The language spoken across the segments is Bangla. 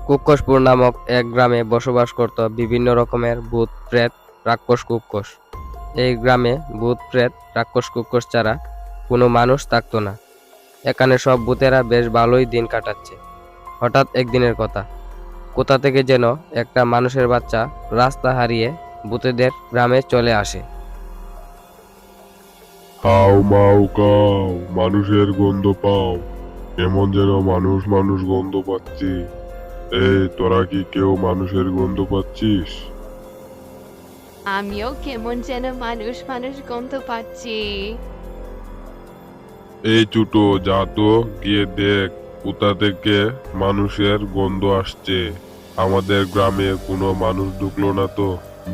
কুক্কসপুর নামক এক গ্রামে বসবাস করত বিভিন্ন রকমের ভূত প্রেত রাক্ষস কুক্কস। এই গ্রামে ভূত প্রেত রাক্ষস কুক্কস ছাড়া কোনো মানুষ থাকতো না। এখানে সব ভূতেরা বেশ ভালোই দিন কাটাচ্ছে। হঠাৎ একদিনের কথা, কোথা থেকে যেন একটা মানুষের বাচ্চা রাস্তা হারিয়ে ভূতেদের গ্রামে চলে আসে। হাউ মাউ কাউ, মানুষের গন্ধ পাও। এমন যেন মানুষ মানুষ গন্ধ পাচ্ছি। এই তোরা কি কেউ মানুষের গন্ধ পাচ্ছিস? আমিও কেমন যেন মানুষ মানুষ গন্ধ পাচ্ছি। এই চুটো, যা তো গিয়ে দেখ কোথা থেকে মানুষের গন্ধ আসছে। আমাদের গ্রামে কোনো মানুষ ঢুকলো না তো?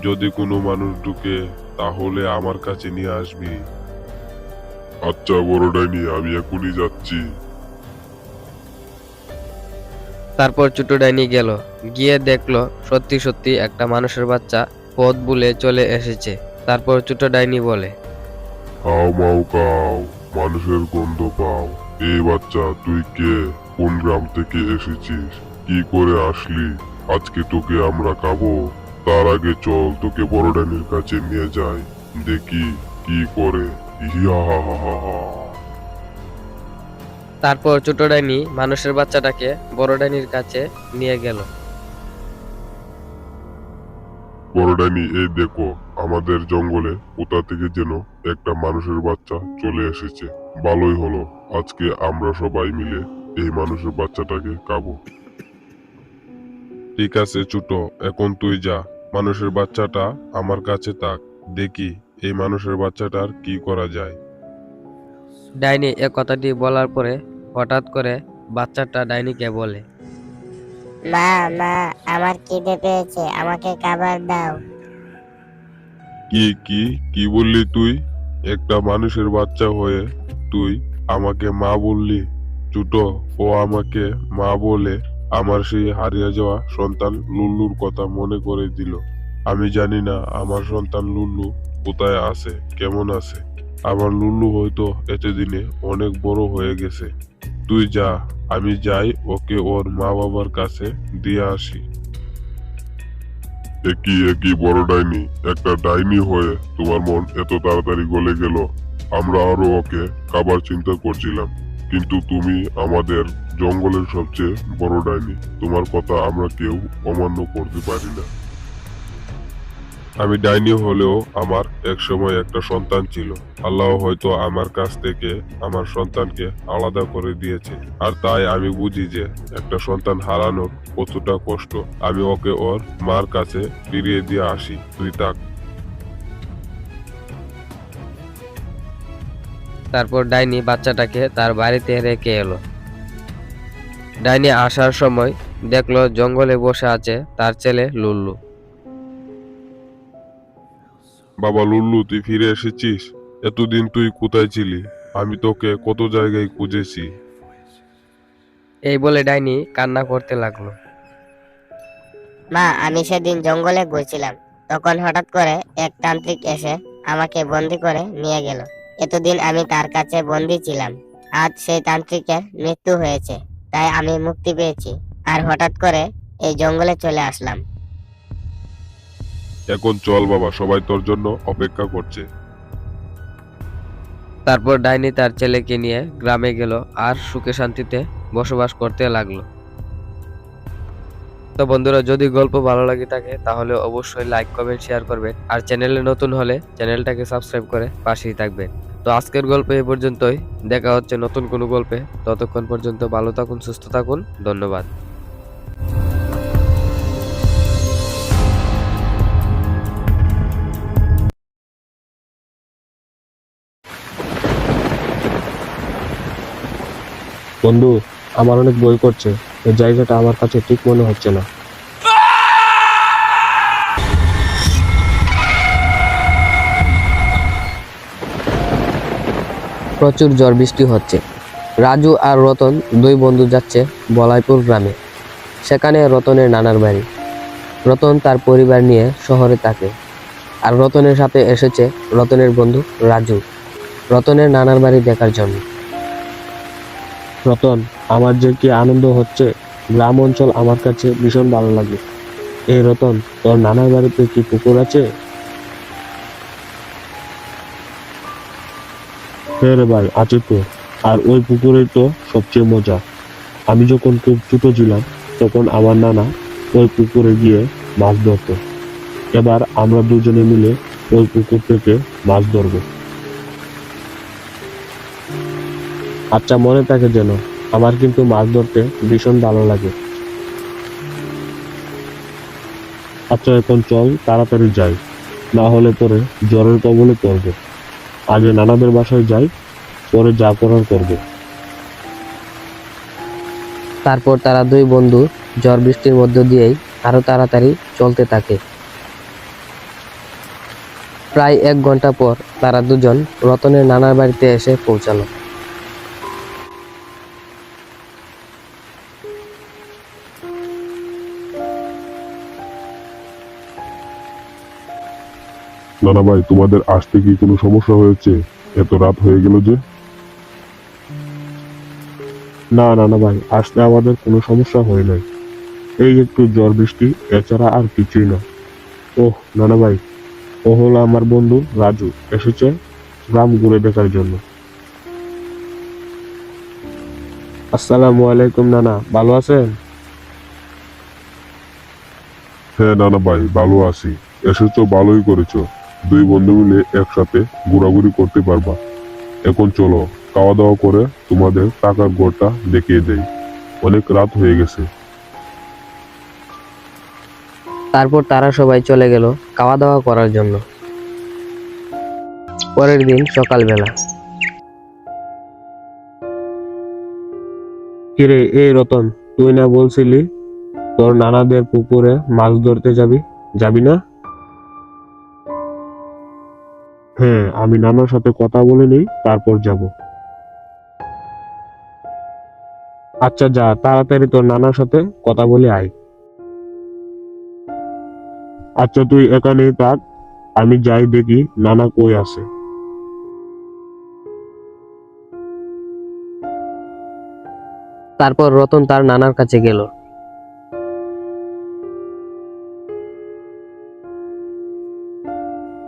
যদি কোনো মানুষ ঢুকে তাহলে আমার কাছে নিয়ে আসবি। আচ্ছা বড় ডাইনি, আমি এখনই যাচ্ছি। তারপর ছোট ডাইনি গেল, গিয়ে দেখলো সত্যি সত্যি একটা মানুষের বাচ্চা পথ ভুলে চলে এসেছে। তারপর ছোট ডাইনি বলে, হাউ মাউ কাউ, মানুষের গন্ধ পাও। এই বাচ্চা, তুই কে? কোন গ্রাম থেকে এসেছিস? কি করে আসলি? আজকে তোকে আমরা খাবো। তার আগে চল তোকে বড় ডাইনির কাছে নিয়ে যাই, দেখি কি করে। ইয়া হা হা হা হা। তারপর ছোট ডাইনি মানুষের বাচ্চাটাকে বড় ডাইনির কাছে নিয়ে গেল। বড় ডাইনি, এই দেখো আমাদের জঙ্গলে কোথা থেকে যেন একটা মানুষের বাচ্চা চলে এসেছে। ভালোই হলো, আজকে আমরা সবাই মিলে এই মানুষের বাচ্চাটাকে খাবো। ঠিক আছে ছোট, এখন তুই যা, মানুষের বাচ্চাটা আমার কাছে থাক, দেখি এই মানুষের বাচ্চাটার কি করা যায়। ডাইনি এ কথাটি বলার পরে হঠাৎ করে বাচ্চাটা ডাইনিকে বলে, মা মা, আমার খিদে পেয়েছে, আমাকে খাবার দাও। কি কি কি বললি তুই? একটা মানুষের বাচ্চা হয়ে তুই আমাকে মা বললি? ছোট, ও আমাকে মা বলে আমার সেই হারিয়ে যাওয়া সন্তান লুল্লুর কথা মনে করে দিল। আমি জানি না আমার সন্তান লুল্লু কোথায় আছে, কেমন আছে। আমার লুল্লু হয়তো এতদিনে অনেক বড় হয়ে গেছে। তুই যা, আমি যাই ওকে ওর মা বাবার কাছে দিয়ে আসি। একই একই বড় ডাইনি, একটা ডাইনি হয়ে তোমার মন এত তাড়াতাড়ি গলে গেল। আমরা আরো ওকে খাবার চিন্তা করছিলাম, কিন্তু তুমি আমাদের জঙ্গলের সবচেয়ে বড় ডাইনি। তোমার কথা আমরা কেউ অমান্য করতে পারি না। আমি ডাইনি হলেও আমার একসময় একটা সন্তান ছিল। আল্লাহ হয়তো আমার কাছ থেকে আমার সন্তানকে আলাদা করে দিয়েছে, আর তাই আমি বুঝি যে একটা সন্তান হারানোর কতটা কষ্ট। আমি ওকে ওর মার কাছে ফিরিয়ে দিয়ে আসি, তুই থাক। তারপর ডাইনি বাচ্চাটাকে তার বাড়িতে রেখে এলো। ডাইনি আসার সময় দেখলো জঙ্গলে বসে আছে তার ছেলে লুল্লু। বাবা লুল্লু, তুই ফিরে এসেছিস? এতদিন তুই কোথায় ছিলি? আমি তোকে কত জায়গায় খুঁজেছি। এই বলে ডাইনি কান্না করতে লাগলো। মা, আমি সেদিন জঙ্গলে ঘুরছিলাম, তখন হঠাৎ করে এক তান্ত্রিক এসে আমাকে বন্দি করে নিয়ে গেল। এতদিন আমি তার কাছে বন্দি ছিলাম। আজ সেই তান্ত্রিকের মৃত্যু হয়েছে, তাই আমি মুক্তি পেয়েছি, আর হঠাৎ করে এই জঙ্গলে চলে আসলাম। এখন চল বাবা, সবাই তোর জন্য অপেক্ষা করছে। তারপর ডাইনি তার ছেলেকে নিয়ে গ্রামে গেল আর সুখে শান্তিতে বসবাস করতে লাগলো। তো বন্ধুরা, যদি গল্প ভালো লাগে থাকে তাহলে অবশ্যই লাইক কমেন্ট শেয়ার করবেন, আর চ্যানেলে নতুন হলে চ্যানেলটাকে সাবস্ক্রাইব করে পাশেই থাকবেন। তো আজকের গল্প এই পর্যন্তই, দেখা হচ্ছে নতুন কোনো গল্পে। ততক্ষণ পর্যন্ত ভালো থাকুন, সুস্থ থাকুন, ধন্যবাদ। বন্ধু, আমার অনেক বই করছে, এই জায়গাটা আমার কাছে ঠিক মনে হচ্ছে না। প্রচুর ঝড় বৃষ্টি হচ্ছে। রাজু আর রতন দুই বন্ধু যাচ্ছে বলাইপুর গ্রামে। সেখানে রতনের নানার বাড়ি। রতন তার পরিবার নিয়ে শহরে থাকে, আর রতনের সাথে এসেছে রতনের বন্ধু রাজু রতনের নানার বাড়ি দেখার জন্য। রতন, আমার যে কি আনন্দ হচ্ছে! গ্রাম অঞ্চল আমার কাছে ভীষণ ভালো লাগে। এই রতন, তোর নানার বাড়িতে কি পুকুর আছে? হ্যাঁ রে ভাই, আছে তো। আর ওই পুকুরেই তো সবচেয়ে মজা। আমি যখন খুব ছোট ছিলাম তখন আমার নানা ওই পুকুরে গিয়ে মাছ ধরতো। এবার আমরা দুজনে মিলে ওই পুকুর থেকে মাছ ধরবো। আচ্ছা, মনে থাকে যেন। আমার কিন্তু মাছ ধরতে ভীষণ ভালো লাগে। আচ্ছা, এখন চল তাড়াতাড়ি যাই, না হলে পরে জ্বরের কবলে পড়বো। আগে নানাদের বাসায় যাই, পরে যা করার করবো। তারপর তারা দুই বন্ধু ঝড় বৃষ্টির মধ্য দিয়েই আরো তাড়াতাড়ি চলতে থাকে। প্রায় 1 ঘন্টা পর তারা দুজন রতনের নানার বাড়িতে এসে পৌঁছালো। নানা ভাই, তোমাদের আসতে কি কোনো সমস্যা হয়েছে? এত রাত হয়ে গেল যে। না নানা ভাই, আসতে আমাদের কোনো সমস্যা হয় নাই। এই একটু ঝড় বৃষ্টি, এছাড়া আর কিছুই না। ওহ নানা ভাই, ও হলো আমার বন্ধু রাজু, এসেছে গ্রাম ঘুরে দেখার জন্য। আসসালামু আলাইকুম নানা, ভালো আছেন? হ্যাঁ নানা ভাই, ভালো আছি। এসেছো ভালোই করেছো। দুই বন্ধু মিলে একসাথে ঘোরাঘুরি করতে পারবা। এখন চলো, খাওয়া দাওয়া করে তোমাদের টাকার ঘরটা দেখিয়ে দেই। অনেক রাত হয়ে গেছে। তারপর তারা সবাই চলে গেল খাওয়া দাওয়া করার জন্য। পরের দিন সকালবেলা কিরে এই রতন, তুই না বলছিলি তোর নানাদের পুকুরে মাছ ধরতে যাবি? যাবি না? হ্যাঁ, আমি নানার সাথে কথা বলে নিই, তারপর যাব। আচ্ছা যা, তাড়াতাড়ি তোর নানার সাথে কথা বলে আয়। আচ্ছা তুই এখানেই থাক, আমি যাই দেখি নানা কই আছে। তারপর রতন তার নানার কাছে গেল।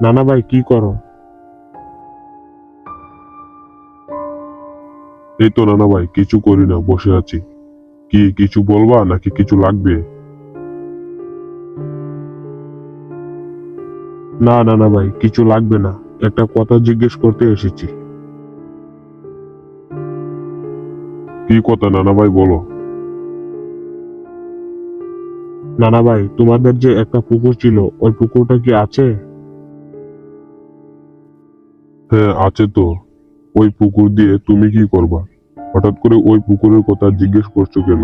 নানা ভাই, কি করো? এই তো নানা ভাই, কিছু করি না, বসে আছি। কি কিছু বলবা নাকি কিছু লাগবে? না নানা ভাই, কিছু লাগবে না, একটা কথা জিজ্ঞেস করতে এসেছি। কি কথা নানা ভাই, বলো। নানা ভাই, তোমাদের যে একটা পুকুর ছিল, ওই পুকুরটা কি আছে? হ্যাঁ আছে তো। ওই পুকুর দিয়ে তুমি কি করবা? হঠাৎ করে ওই পুকুরের কথা জিজ্ঞেস করছো কেন?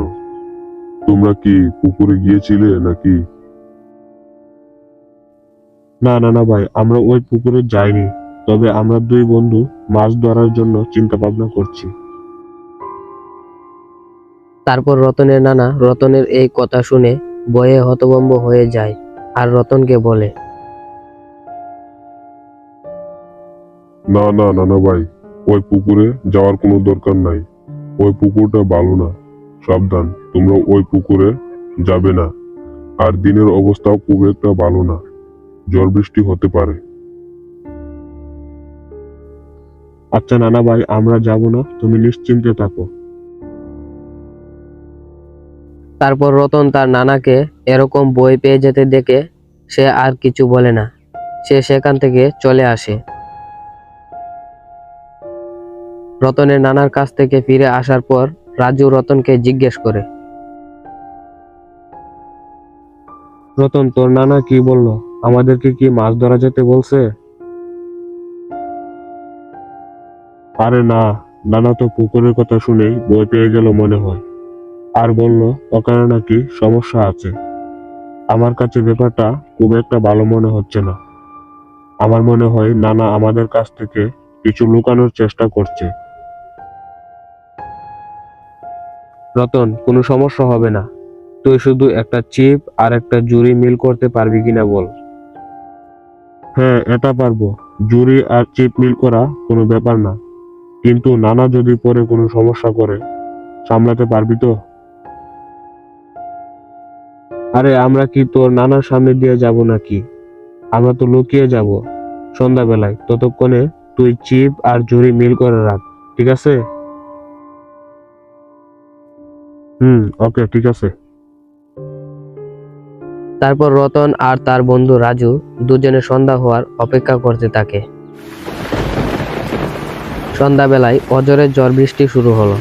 তোমরা কি পুকুরে গিয়েছিলে নাকি? না নানা ভাই, আমরা ওই পুকুরে যাইনি, তবে আমরা দুই বন্ধু মাছ ধরার জন্য চিন্তা ভাবনা করছি। তারপর রতনের নানা রতনের এই কথা শুনে ভয়ে হতভম্ব হয়ে যায় আর রতনকে বলে, না না নানা ভাই, ওই পুকুরে যাওয়ার কোনো দরকার নাই। ওই পুকুরটা ভালো না। সাবধান, তোমরা ওই পুকুরে যাবে না। আর দিনের অবস্থাও খুব একটা ভালো না। ঝড় বৃষ্টি হতে পারে। আচ্ছা নানা ভাই, আমরা যাব না, তুমি নিশ্চিন্তে থাকো। তারপর রতন তার নানাকে এরকম ভয় পেয়ে যেতে দেখে সে আর কিছু বলে না। সে সেখান থেকে চলে আসে। রতনের নানার কাছ থেকে ফিরে আসার পর রাজু রতনকে জিজ্ঞেস করে, রতন, তোর নানা কি বললো? আমাদেরকে কি মাছ ধরা যেতে বলছে? আরে না, নানা তো পুকুরের কথা শুনেই ভয় পেয়ে গেল মনে হয়। আর বলল ওখানে নাকি সমস্যা আছে। আমার কাছে ব্যাপারটা খুব একটা ভালো মনে হচ্ছে না। আমার মনে হয় নানা আমাদের কাছ থেকে কিছু লুকানোর চেষ্টা করছে। রতন, কোনো সমস্যা হবে না। তুই শুধু একটা চিপ আর একটা জুড়ি মিল করতে পারবি কিনা বল। হ্যাঁ, এটা পারবো। জুড়ি আর চিপ মিল করা কোনো ব্যাপার না, কিন্তু নানা যদি পরে কোনো সমস্যা করে, সামলাতে পারবি তো? আরে আমরা কি তোর নানার সামনে দিয়ে যাব নাকি? আমরা তো লুকিয়ে যাব সন্ধ্যাবেলায়। ততক্ষণে তুই চিপ আর ঝুড়ি মিল করে রাখ, ঠিক আছে? ওকে, ঠিক আছে। তারপর রতন আর তার বন্ধু রাজু দুজনে সন্ধ্যা হওয়ার অপেক্ষা করতে থাকে। সন্ধ্যাবেলায় অজরের ঝড় বৃষ্টি শুরু হলো।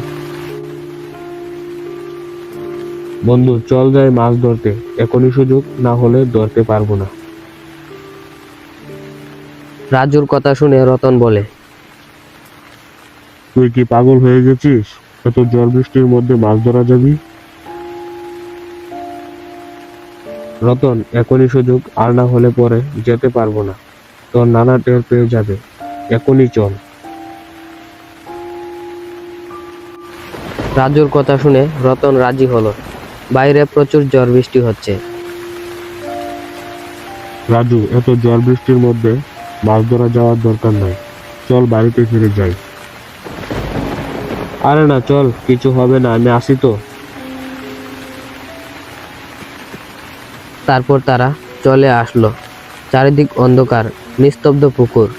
বন্ধু, চল যাই মাছ ধরতে, এখনই সুযোগ না হলে ধরতে পারবো না। রাজুর কথা শুনে রতন বলে, তুই কি পাগল হয়ে গেছিস? এত ঝড় বৃষ্টির মধ্যে মাছ ধরা যাবি? রতন, এখনই সুযোগ, আর না হলে পরে যেতে পারবো না। তোর নানা টের পেয়ে যাবে। এখনই চল। রাজুর কথা শুনে রতন রাজি হলো। বাইরে প্রচুর ঝড় বৃষ্টি হচ্ছে। রাজু, এত ঝড় বৃষ্টির মধ্যে মাছ ধরা যাওয়ার দরকার নাই। চল বাড়িতে ফিরে যাই। আরে না, চল, কিছু হবে না, আমি আসি তো। তারপর তারা চলে আসলো। চারিদিক অন্ধকার, নিস্তব্ধ পুকুর।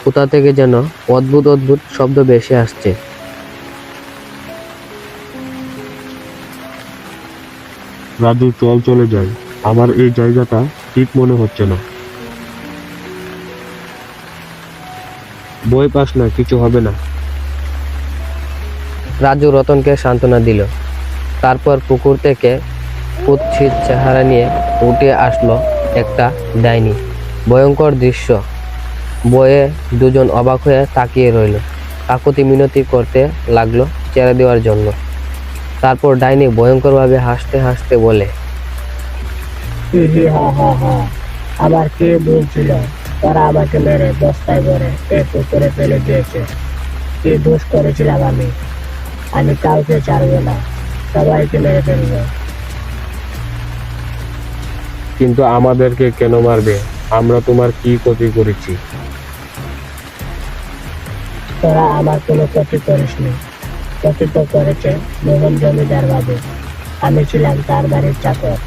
কোথা থেকে যেন অদ্ভুত অদ্ভুত শব্দ ভেসে আসছে। রাজু, চল চলে যাই। আমার এই জায়গাটা ঠিক মনে হচ্ছে না। ভয় পাস না, কিছু হবে না। রাজু রতনকে সান্ত্বনা দিল। তারপর পুকুর থেকে কুৎসিত চেহারা নিয়ে উঠে আসলো একটা ডাইনি। ভয়ঙ্কর দৃশ্য। ভয়ে দুজন অবাক হয়ে তাকিয়ে রইল। কাকুতি মিনতি করতে লাগলো ছেড়ে দেওয়ার জন্য। তারপর ডাইনি ভয়ঙ্করভাবে হাসতে হাসতে বলে, আমার কে বলছিল তারা আমাকে মেরে বস্তায় ভরে এই পুকুরে ফেলে দিয়েছে? কি দোষ করেছিলাম আমি? আমি কাউকে ছাড়বো না, সবাইকে মেরে ফেলবো। কিন্তু আমাদেরকে কেন মারবে? আমরা তোমার কি ক্ষতি করেছি? তোরা আমার কোনো ক্ষতি করিসনি। ক্ষতি তো করেছে মোহন জমিদার বাবু। আমি ছিলাম তার বাড়ির চাকর।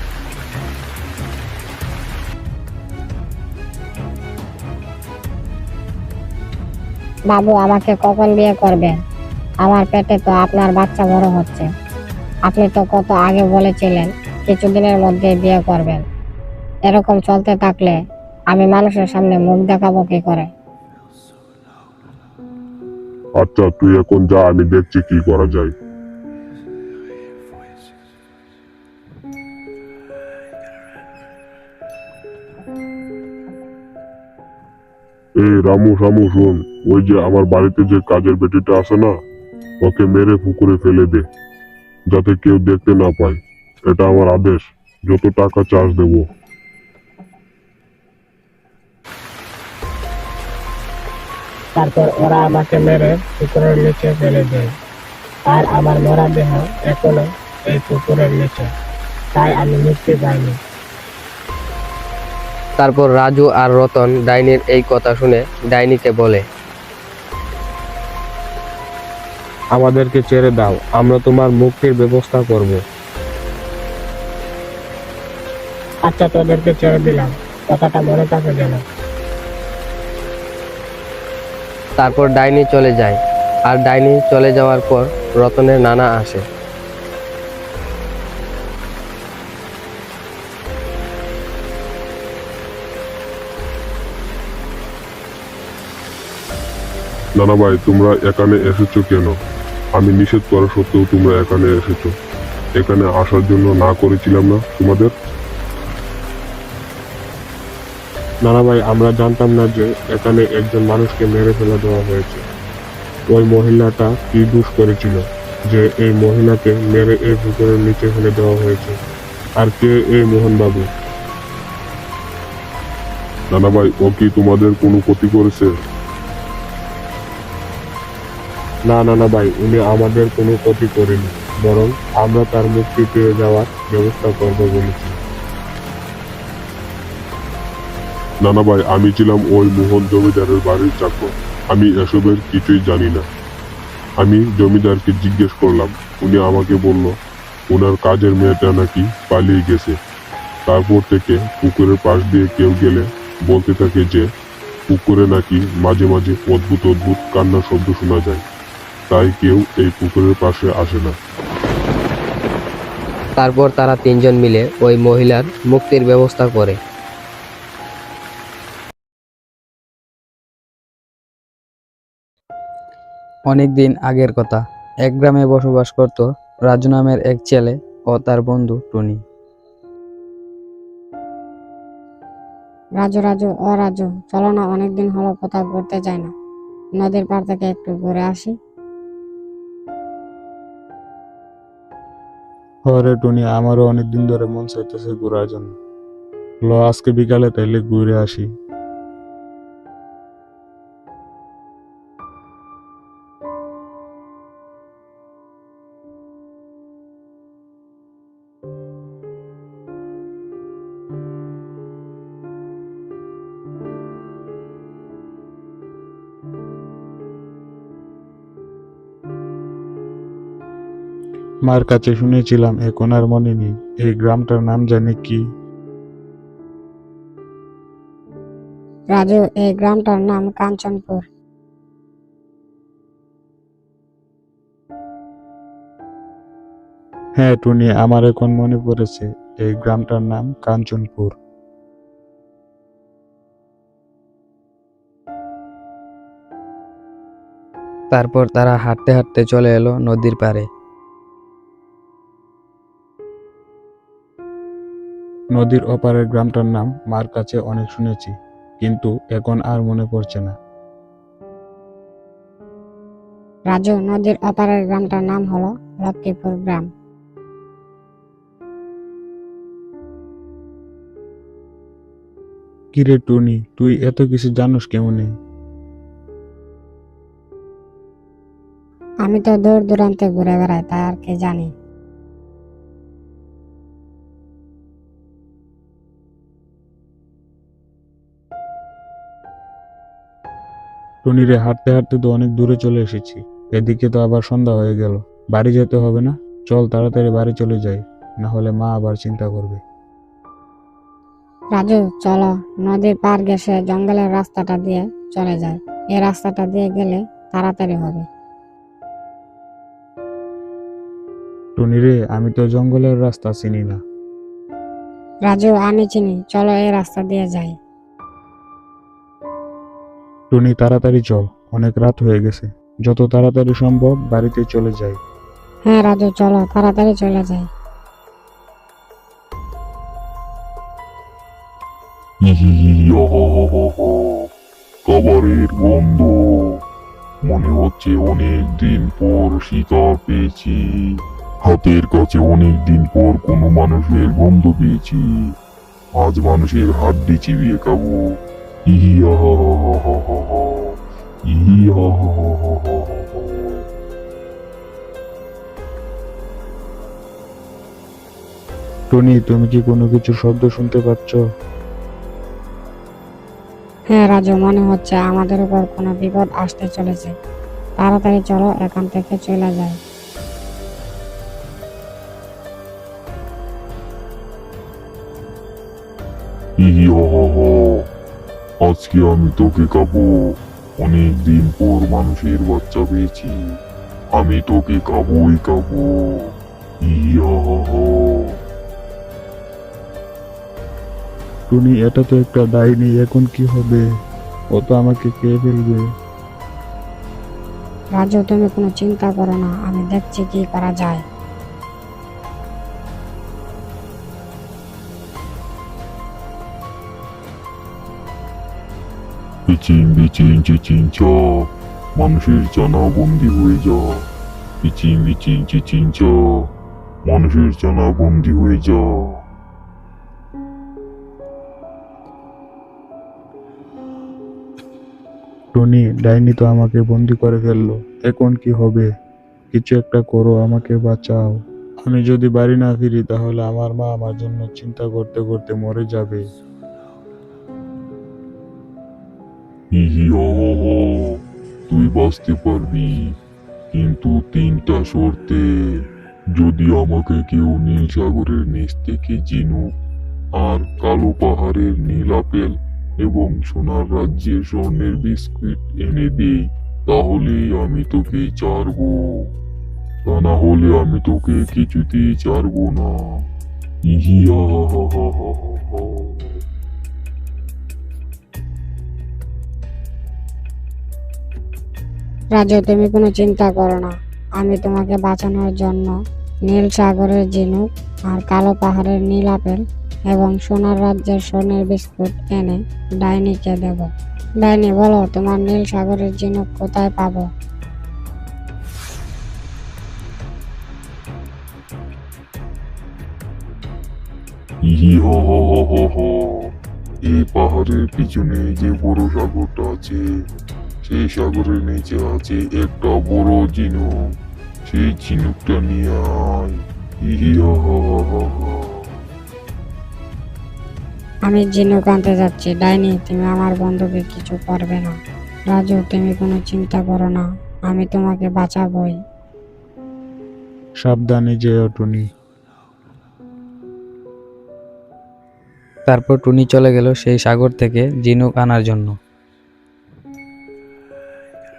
বাবু আমাকে কখন বিয়ে করবেন? আমার পেটে তো আপনার বাচ্চা বড় হচ্ছে। আপনি তো কত আগে বলেছিলেন কিছুদিনের মধ্যে বিয়ে করবেন। এরকম চলতে থাকলে আমি মানুষের সামনে মুখ দেখাবো কি করে? আচ্ছা, তুই এখন যা, আমি দেখছি কি করা যায়। এই রামু শামু, শোন, ওই যে আমার বাড়িতে যে কাজের বেটিটা আছে না, ওকে মেরে পুকুরে ফেলে দে, যাতে কেউ দেখতে না পায়। এটা আমার আদেশ। যত টাকা চার্জ দেবো। তারপর ওরা আমাকে মেরে পুকুরের নিচে ফেলে দেয়। আর আমার মরা দেহ এখনো এই পুকুরের নিচে, তাই আমি মুক্তি পাইনি। তারপর রাজু আর রতন ডাইনির এই কথা শুনে ডাইনিকে বলে, আমাদেরকে ছেড়ে দাও, আমরা তোমার মুক্তির ব্যবস্থা করব। আচ্ছা, তোদেরকে ছেড়ে দিলাম, কথাটা মনে থাকে যেন। তারপর ডাইনি চলে যায়। আর ডাইনি চলে যাওয়ার পর রতনের নানা আসে। নানা ভাই, তোমরা এখানে এসেছো কেন? আমি নিষেধ করা সত্ত্বেও তোমরা এখানে এসেছো। এখানে আসার জন্য না করেছিলাম না তোমাদের? নানা ভাই, আমরা জানতাম না যে এখানে একজন মানুষকে মেরে ফেলে দেওয়া হয়েছে। ওই মহিলাটা কি দোষ করেছিল যে এই মহিলাকে মেরে এই পুকুরের নিচে ফেলে দেওয়া হয়েছে? আর কে এই মোহনবাবু? নানা ভাই, ও কি তোমাদের কোনো ক্ষতি করেছে? না নানা ভাই, উনি আমাদের কোনো ক্ষতি করেনি, বরং আমরা তার মুক্তি পেয়ে যাওয়ার ব্যবস্থা করবো বলেছি। নানা ভাই, আমি ছিলাম ওই মোহন জমিদারের বাড়ির চাকর। আমি এসবের কিছুই জানি না। আমি জমিদারকে জিজ্ঞেস করলাম, উনি আমাকে বলল ওনার কাজের মেয়েটা নাকি পালিয়ে গেছে। তারপর থেকে পুকুরের পাশ দিয়ে কেউ গেলে বলতে থাকে যে পুকুরে নাকি মাঝে মাঝে অদ্ভুত অদ্ভুত কান্নার শব্দ শোনা যায়, তাই কেউ এই পুকুরের পাশে আসে না। তারপর তারা তিনজন মিলে ওই মহিলার মুক্তির ব্যবস্থা করে। অনেক দিন আগের কথা, এক গ্রামে বসবাস করত রাজু নামের এক ছেলে ও তার বন্ধু টুনি। রাজু রাজু ও রাজু, চলো না, অনেকদিন হলো কোথাও ঘুরতে যাই না, নদীর পাড় থেকে একটু ঘুরে আসি। হরে টুনি, আমারও অনেকদিন ধরে মন চাইতেছে ঘোরার জন্য। ল আজকে বিকালে তাইলে ঘুরে আসি। মার কাছে শুনেছিলাম, এখন আর মনে নেই এই গ্রামটার নাম জানি কি। রাজু, এই গ্রামটার নাম কাঞ্চনপুর। হ্যাঁ টুনি, আমার এখন মনে পড়েছে, এই গ্রামটার নাম কাঞ্চনপুর। তারপর তারা হাঁটতে হাঁটতে চলে এলো নদীর পাড়ে। নদীর ওপারের গ্রামটার নাম মার কাছে অনেক শুনেছি, কিন্তু এখন আর মনে পড়ছে না। রাজু, নদীর ওপারের গ্রামটার নাম হলো লক্ষ্মীপুর গ্রাম। কিরে টুনি, তুই এত কিছু জানোস কেমনে? আমি তো দূর দূরান্তে ঘুরে বেড়াই, তাই আর কি জানি। টুনিরে, হাঁটতে হাঁটতে তো অনেক দূরে চলে এসেছি, এদিকে তো আবার সন্ধ্যা হয়ে গেল। বাড়ি যেতে হবে না? চল তাড়াতাড়ি বাড়ি চলে যাই, না হলে মা আবার চিন্তা করবে। রাজু, চলো, নদীর পার ঘেঁষে জঙ্গলের রাস্তাটা দিয়ে চলে যায়। এই রাস্তাটা দিয়ে গেলে তাড়াতাড়ি হবে। টুনিরে, আমি তো জঙ্গলের রাস্তা চিনি না। রাজু, আমি চিনি, চলো এই রাস্তা দিয়ে যাই। টুনি, তাড়াতাড়ি চল, অনেক রাত হয়ে গেছে। যত তাড়াতাড়ি সম্ভব বাড়িতে চলে যাই। হ্যাঁ রাজু, চলো তাড়াতাড়ি চলে যাই। খাবারের গন্ধ, মনে হচ্ছে অনেক দিন পর শিকার পেয়েছি। হাতের কাছে অনেক দিন পর কোনো মানুষের গন্ধ পেয়েছি। আজ মানুষের হাড্ডি চিবিয়ে খাবো। ইয়া ইয়া। টুনি, তুমি কি কোনো কিছু শব্দ শুনতে পাচ্ছ? হ্যাঁ রাজু, মনে হচ্ছে আমাদের উপর কোনো বিপদ আসতে চলেছে। তাড়াতাড়ি চলো, এখান থেকে চলে যাই। আজকে আমি তোকে খাবো। অনেক দিন পর মানুষের বাচ্চা পেয়েছি, আমি তোকে খাবোই খাবো। ইয়া। টুনি, এটা তো একটা ডাইনি, এখন কি হবে? ও তো আমাকে খেয়ে ফেলবে। রাজু, তুমি কোনো চিন্তা করো না, আমি দেখছি কি করা যায়। বিচিং বিচিং চিচিং চা, মানুষের জানা বন্দি হয়ে যা। বিচিং বিচিং চিচিং চা, মানুষের জানা বন্দি হয়ে যা। টুনি, ডাইনি তো আমাকে বন্দি করে ফেললো, এখন কি হবে? কিছু একটা করো, আমাকে বাঁচাও। আমি যদি বাড়ি না ফিরি তাহলে আমার মা আমার জন্য চিন্তা করতে করতে মরে যাবে। তুই বাঁচতে পারবি, কিন্তু 3টা শর্তে। যদি আমাকে কেউ নীল সাগরের নিচ থেকে চিনুক, আর কালো পাহাড়ের নীল আপেল এবং সোনার রাজ্যের স্বর্ণের বিস্কুট এনে দিই, তাহলেই আমি তোকে ছাড়বো। তা না হলে আমি তোকে কিছুতেই ছাড়বো না। ইহিয়া হা হা হা হা হা হা। রাজু, তুমি কোনো চিন্তা করো না। আমি তোমাকে বাঁচানোর জন্য নীল সাগরের ঝিনুক আর কালো পাহাড়ের নীল আপেল এবং সোনার রাজ্যের সোনের বিস্কুট এনে ডাইনিকে দেব। ডাইনি, বলো তোমার নীল সাগরের ঝিনুক কোথায় পাবো? ইহিয়া হা হা হা হা। এই পাহাড়ের পিছনে যে বড় সাগরটা আছে, সেই সাগরের নিচে আছে একটা বড় ঝিনুক। সেই ঝিনুকটা নিয়ে আয়। ইহিয়া হা হা হা হা। আমি ঝিনুক আনতে যাচ্ছি। ডাইনি, তুমি আমার বন্ধুকে কিছু করবে না। রাজু, তুমি কোনো চিন্তা করো না, আমি তোমাকে বাঁচাবই। সাবধানে যেও টুনি। তারপর টুনি চলে গেল সেই সাগর থেকে ঝিনুক আনার জন্য।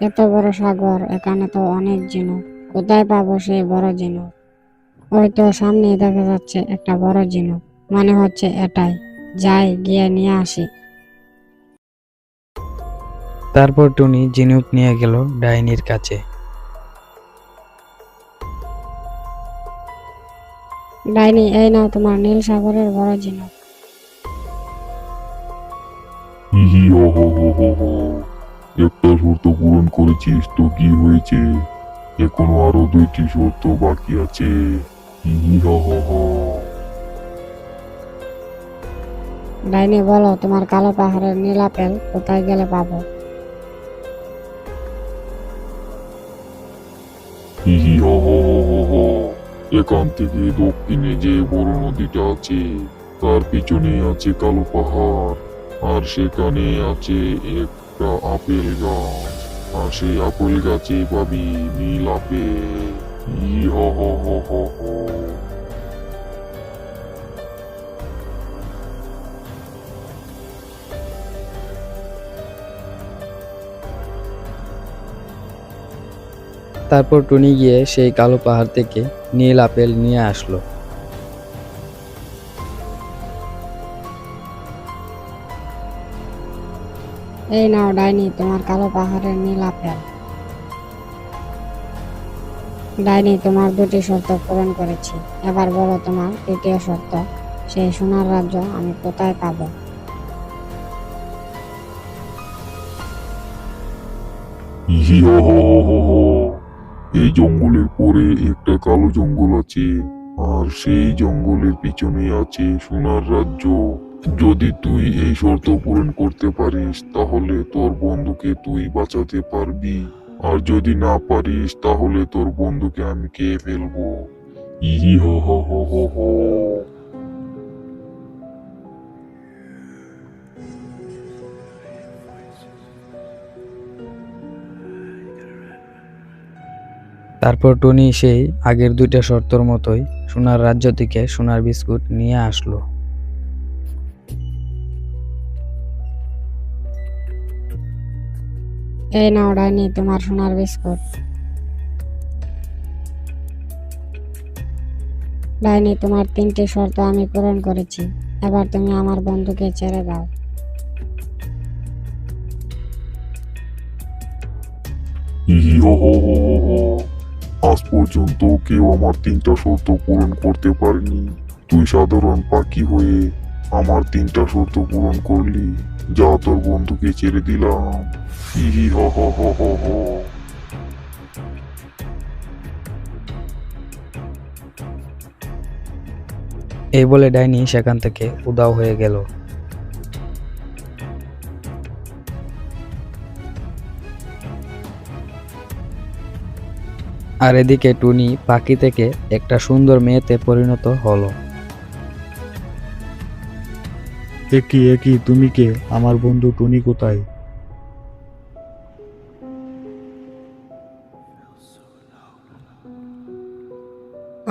এত বড় সাগর, এখানে তো অনেক ঝিনুক। কোথায় পাবো সেই বড় ঝিনুক? ওই তো সামনে দেখা যাচ্ছে একটা বড় ঝিনুক, মনে হচ্ছে এটাই। যাই, গিয়ে নিয়ে আসি। তারপর টুনি ঝিনুক নিয়ে গেল ডাইনির কাছে। ডাইনি, এই নাও তোমার নীল সাগরের বড় ঝিনুক। ইহিয়া হা হা হা হা। একটা শর্ত পূরণ করেছিস তো কি হয়েছে? এখনো আরো 2টি শর্ত বাকি আছে। ইহিয়া হা হা। ডাইনি, বলো তোমার কালো পাহাড়ের নীল আপেল কোথায় গেলে পাবো? ইহিয়া হা হা হা হা। এখান থেকে দক্ষিণে যে বড় নদীটা আছে, তার পিছনে আছে কালো পাহাড়, আর সেখানে আছে একটা আপেল গাছ, আর সেই আপেল গাছে পাবি নীল আপেল। ইহা হা হা হা হা। তারপর টুনি গিয়ে সেই কালো পাহাড় থেকে নীল আপেল নিয়ে আসলো। এই নাও ডাইনি, তোমার কালো পাহাড়ের নীল আপেল। ডাইনি, তোমার 2টি শর্ত পূরণ করেছি। এবার বলো তোমার 3য় শর্ত। সেই সোনার রাজ্য আমি কোথায় পাবো? ইহিয়া হা হা হা হা। এই জঙ্গলের পরে একটা কালো জঙ্গল আছে, আর সেই জঙ্গলের পিছনে আছে সোনার রাজ্য। যদি তুই এই শর্ত পূরণ করতে পারিস, তাহলে তোর বন্ধুকে তুই বাঁচাতে পারবি। আর যদি না পারিস, তাহলে তোর বন্ধুকে আমি খেয়ে ফেলবো। ইহি হা হা হা হা হা। তারপর টুনি সেই আগের 2টা শর্তর মতোই সোনার রাজ্য থেকে সোনার বিস্কুট নিয়ে আসলো। এই নাও ডাইনি, তোমার সোনার বিস্কুট। ডাইনি, তোমার 3টি শর্ত আমি পূরণ করেছি। এবার তুমি আমার বন্ধুকে ছেড়ে দাও। ইহি হা হা হা হা হা। আজ পর্যন্ত কেউ আমার 3টা শর্ত পূরণ করতে পারেনি। তুই সাধারণ পাখি হয়ে আমার 3টা শর্ত পূরণ করলি। যা, তোর বন্ধুকে ছেড়ে দিলাম। ইহি হা হা হা হা হা। এই বলে ডাইনি সেখান থেকে উধাও হয়ে গেল। আর এদিকে টুনি পাখি থেকে একটা সুন্দর মেয়েতে পরিণত হলো। একই একই, তুমি কে? আমার বন্ধু টুনি কোথায়?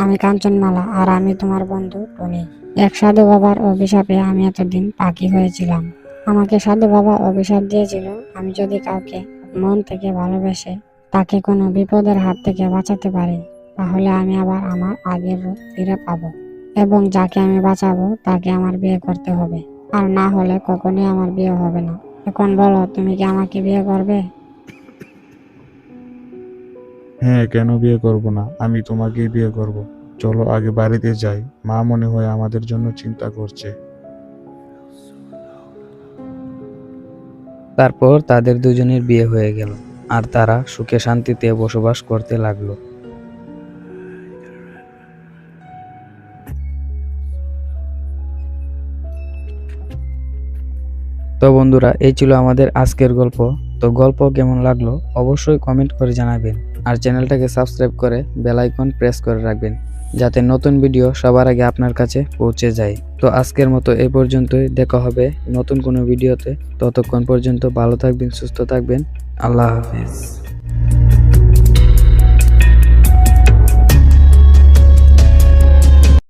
আমি কাঞ্চনমালা আর আমি তোমার বন্ধু টনি। এক সাধু বাবার অভিশাপে আমি এতদিন পাখি হয়েছিলাম। আমাকে সাধু বাবা অভিশাপ দিয়েছিল, আমি যদি কাউকে মন থেকে ভালোবেসে তাকে কোনো বিপদের হাত থেকে বাঁচাতে পারি, তাহলে আমি আবার আমার আগের রূপ ফিরে পাবো, এবং যাকে আমি বাঁচাবো তাকে আমার বিয়ে করতে হবে, আর না হলে কখনোই আমার বিয়ে হবে না। এখন বলো, তুমি কি আমাকে বিয়ে করবে? হ্যাঁ, কেন বিয়ে করব না? আমি তোমাকেই বিয়ে করব। চলো আগে বাড়িতে যাই, মা মনে হয় আমাদের জন্য চিন্তা করছে। তারপর তাদের দুজনের বিয়ে হয়ে গেল, আর তারা সুখে শান্তিতে বসবাস করতে লাগলো। তো বন্ধুরা, এই ছিল আমাদের আজকের গল্প। তো গল্প কেমন লাগলো অবশ্যই কমেন্ট করে জানাবেন, আর চ্যানেলটাকে সাবস্ক্রাইব করে বেল আইকন প্রেস করে রাখবেন, যাতে নতুন ভিডিও সবার আগে আপনার কাছে পৌঁছে যায়। তো আজকের মতো এই পর্যন্তই, দেখা হবে নতুন কোনো ভিডিওতে। ততক্ষণ পর্যন্ত ভালো থাকবেন, সুস্থ থাকবেন। আল্লাহ হাফেজ।